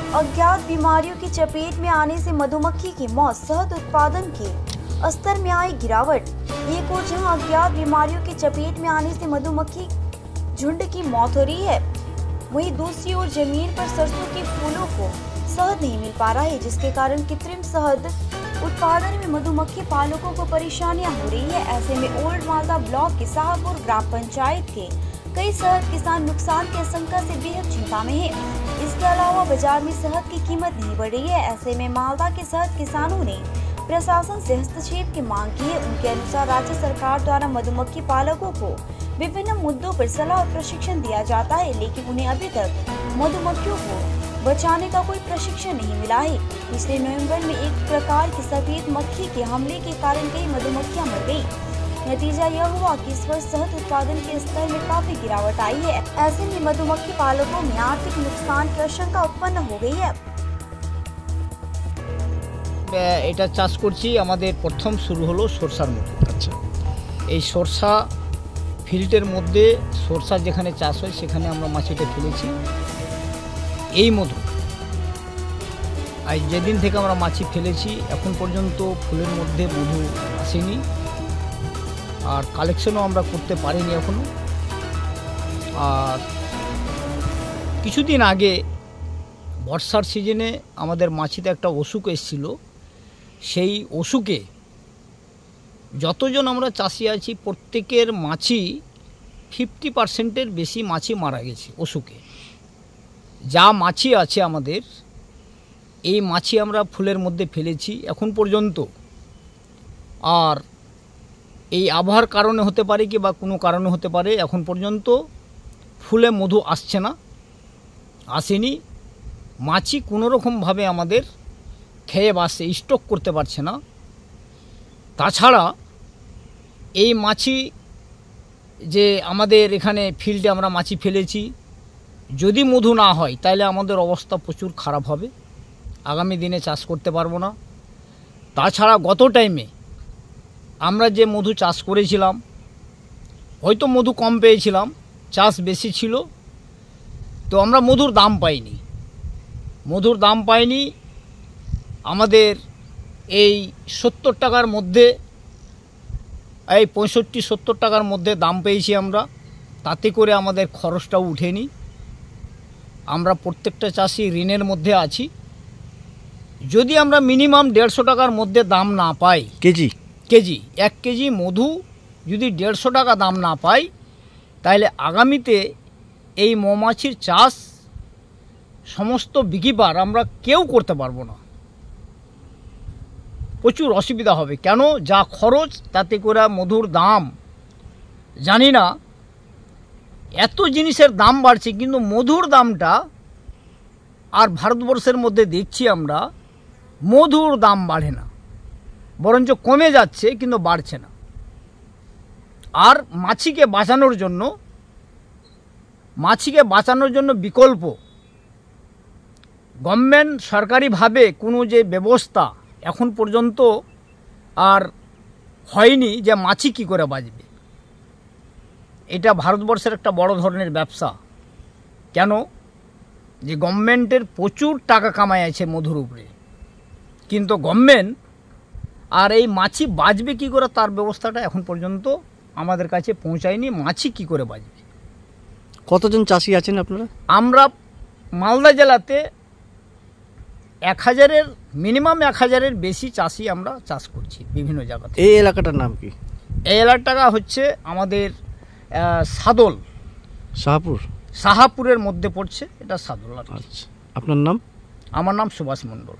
अज्ञात बीमारियों की चपेट में आने से मधुमक्खी की मौत, शहद उत्पादन के स्तर में आई गिरावट। एक ओर जहां अज्ञात बीमारियों की चपेट में आने से मधुमक्खी झुंड की मौत हो रही है, वहीं दूसरी ओर जमीन पर सरसों के फूलों को शहद नहीं मिल पा रहा है, जिसके कारण कृत्रिम शहद उत्पादन में मधुमक्खी पालकों को परेशानियां हो रही है। ऐसे में ओल्ड मालदा ब्लॉक के शाहपुर ग्राम पंचायत के कई शहद किसान नुकसान की आशंका से बेहद चिंता में है। इसके अलावा बाजार में शहद की कीमत नहीं बढ़ रही है। ऐसे में मालदा के शहद किसानों ने प्रशासन से हस्तक्षेप की मांग की है। उनके अनुसार राज्य सरकार द्वारा मधुमक्खी पालकों को विभिन्न मुद्दों पर सलाह और प्रशिक्षण दिया जाता है, लेकिन उन्हें अभी तक मधुमक्खियों को बचाने का कोई प्रशिक्षण नहीं मिला है। पिछले नवंबर में एक प्रकार की सफेद मक्खी के हमले के कारण कई मधुमक्खियां मर गयी। नतीजा यह हुआ कि इस वर्ष शहद उत्पादन के स्तर में काफी गिरावट आई है। ऐसे में मधुमक्खी पालकों में आर्थिक नुकसान की आशंका उत्पन्न हो गई है। এটা চাষ করছি, আমাদের প্রথম শুরু হলো সরষার মধু। আচ্ছা, এই সরষা ফিল্ডের মধ্যে সরষা যেখানে চাষ হয় সেখানে আমরা মাছিটা ফেলেছি। এই মধু আজ যেদিন থেকে আমরা মাছি ফেলেছি এখন পর্যন্ত ফুলের মধ্যে মধু আসেনি, আর কালেকশনও আমরা করতে পারিনি এখনো। আর কিছুদিন আগে বর্ষার সিজনে আমাদের মাছিতে একটা অসুখ এসেছিল। সেই অসুখে যতজন আমরা চাষি আছি প্রত্যেকের মাছি 50%-এর বেশি মাছি মারা গেছে অসুখে। যা মাছি আছে আমাদের এই মাছি আমরা ফুলের মধ্যে ফেলেছি এখন পর্যন্ত। আর এই আবহাওয়ার কারণে হতে পারে কি বা কোনো কারণে হতে পারে এখন পর্যন্ত ফুলে মধু আসছে না, আসেনি। মাছি কোনোরকমভাবে আমাদের খেয়ে বাসে স্টক করতে পারছে না। তাছাড়া এই মাছি যে আমাদের এখানে ফিল্ডে আমরা মাছি ফেলেছি, যদি মধু না হয় তাহলে আমাদের অবস্থা প্রচুর খারাপ হবে, আগামী দিনে চাষ করতে পারবো না। তাছাড়া গত টাইমে আমরা যে মধু চাষ করেছিলাম হয়তো মধু কম পেয়েছিলাম, চাষ বেশি ছিল, তো আমরা মধুর দাম পাইনি। আমাদের এই 70 টাকার মধ্যে, এই 65-70 টাকার মধ্যে দাম পেয়েছি আমরা, তাতে করে আমাদের খরচটাও উঠেনি। আমরা প্রত্যেকটা চাষি ঋণের মধ্যে আছি। যদি আমরা মিনিমাম 150 টাকার মধ্যে দাম না পাই, কেজি 1 কেজি মধু যদি 150 টাকা দাম না পাই, তাহলে আগামীতে এই মৌমাছির চাষ সমস্ত বিকিপার আমরা কেউ করতে পারবো না, প্রচুর অসুবিধা হবে। কেন, যা খরচ তাতে করে মধুর দাম জানি না, এত জিনিসের দাম বাড়ছে কিন্তু মধুর দামটা আর ভারতবর্ষের মধ্যে দেখছি আমরা মধুর দাম বাড়ে না, বরঞ্চ কমে যাচ্ছে কিন্তু বাড়ছে না। আর মাছিকে বাঁচানোর জন্য বিকল্প গভর্নমেন্ট সরকারিভাবে কোনো যে ব্যবস্থা এখন পর্যন্ত আর হয়নি যে মাছি কী করে বাঁচবে। এটা ভারতবর্ষের একটা বড় ধরনের ব্যবসা। কেন, যে গভর্নমেন্টের প্রচুর টাকা কামাই আছে মধুর উপরে, কিন্তু গভর্নমেন্ট আর এই মাছি বাঁচবে কী করে তার ব্যবস্থাটা এখন পর্যন্ত আমাদের কাছে পৌঁছায়নি। মাছি কী করে বাঁচবে। কতজন চাষি আছেন আপনারা? আমরা মালদা জেলাতে 1000-এর মিনিমাম 1000-এর বেশি চাষি আমরা চাষ করছি বিভিন্ন জায়গাতে। এই এলাকাটার নাম কি? এই এলাকাটা হচ্ছে আমাদের সাদল, শাহপুরের মধ্যে পড়ছে, এটা সাদল। আচ্ছা, আপনার নাম? আমার নাম সুভাষ মণ্ডল।